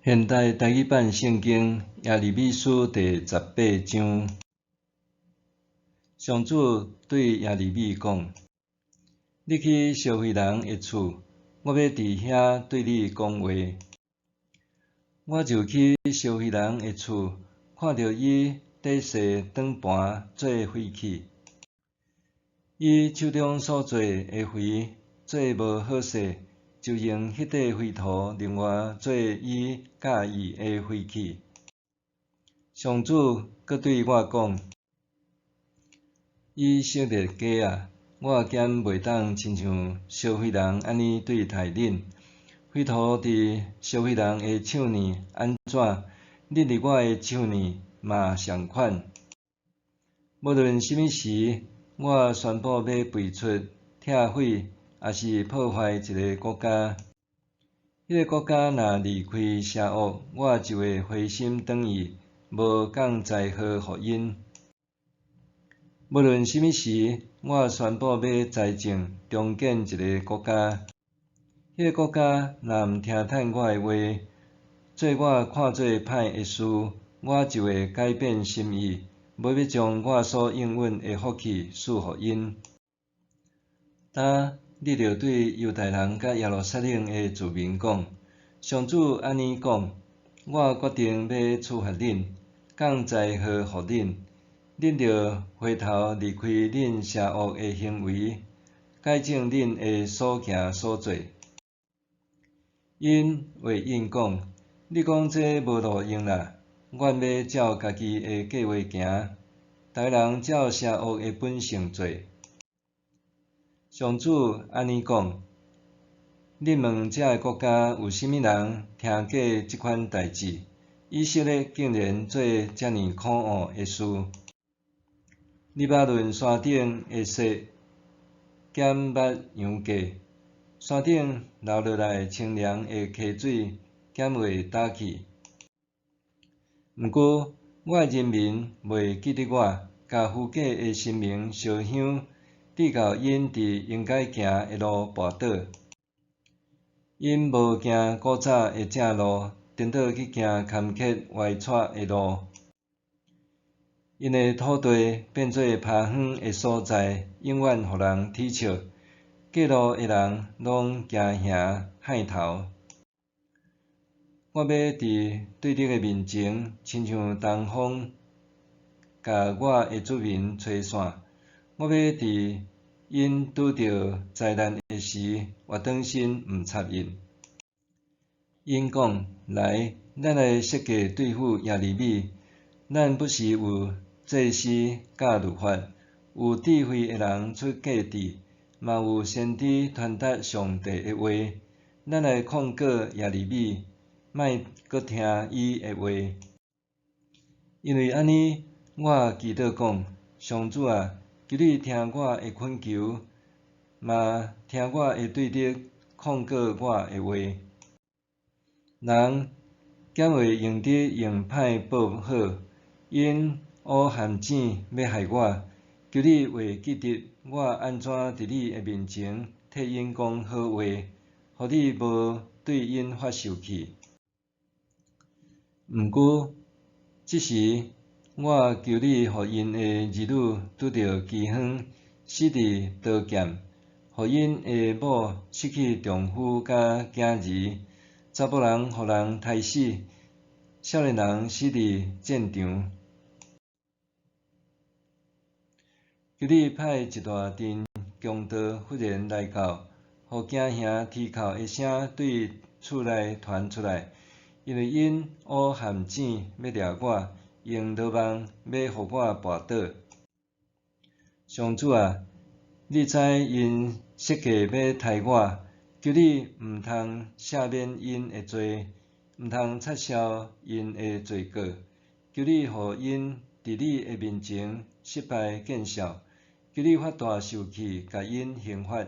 现代台语版圣经耶利米书第18章，上主对耶利米讲：“你去烧毁人的厝，我要伫遐对你讲话。我就去烧毁人的厝，看到伊底势转盘做废弃，伊手中所做的灰做无好势。”就用迄块灰土另外做伊介意的废弃。上主阁对我讲：“以色列家啊，我兼袂当亲像烧毁人安尼对待恁。灰土伫烧毁人的手里安怎，恁伫我的手里嘛相款。无论什么时，我宣布要废除、拆毁。”也是破坏一个国家，迄个国家若离开邪恶，我就会回心转意，无降灾祸互因。无论什么时，我宣布要财政重建一个国家，迄个国家若毋听趁我的话，做我看做歹的事，我就会改变心意，无要将我所应允的福气赐互因。你着对犹太人甲耶路撒冷的子民讲：上主安尼讲，我决定要处罚恁，降灾祸互恁。恁着回头离开恁邪恶的行为，改正恁的所行所做。因回应讲：你讲这无路用啦，阮要照家己的计划行，逐个人照邪恶的本性做。上主安尼讲：恁问遮个国家有啥物人听过即款代志？以色列竟然做遮尔可恶的事！黎巴嫩山顶的雪减捌羊价，山顶流落来清凉的溪水减袂干去。毋过，我的人民袂记得我，甲虚假的神明烧香，直到因伫应该行的路跋倒。因无行古早的正路，颠倒去行坎坷歪斜的路。因的土地变做趴远的所在，永远互人耻笑。过路的人拢惊吓害头。我要伫对你的面前，亲像东风，甲我的子民吹散。我要伫因拄着灾难的时，活转身毋插应。因讲：来，咱来设计对付耶利米。咱不时有祭司教律法，有智慧的人出计策，嘛有先知传达上帝的话。咱来控告耶利米，莫阁听伊的话。因为安尼，我祈祷讲：上主啊，求你听我的恳求，嘛听我的对你控告我的话。人减会用得用歹报好，因乌含糋要害我。求你会记得我安怎伫你的面前替因讲好话，互你无对因发受气。毋过，即时我求你，互因的儿女拄着饥荒，死伫刀剑，互因的某失去丈夫甲囝儿。查甫人互人杀死，少年人死伫战场。求你派一大阵强盗忽然来到，互惊吓啼哭的声对厝内传出来，因为因乌含糋要掠我，用罗网要互我跋倒。上主啊，你知因设计要杀我。求你毋通赦免因的罪，毋通撤销因的罪过。求你互因伫你的面前失败见效。求你发大受气，甲因刑罚。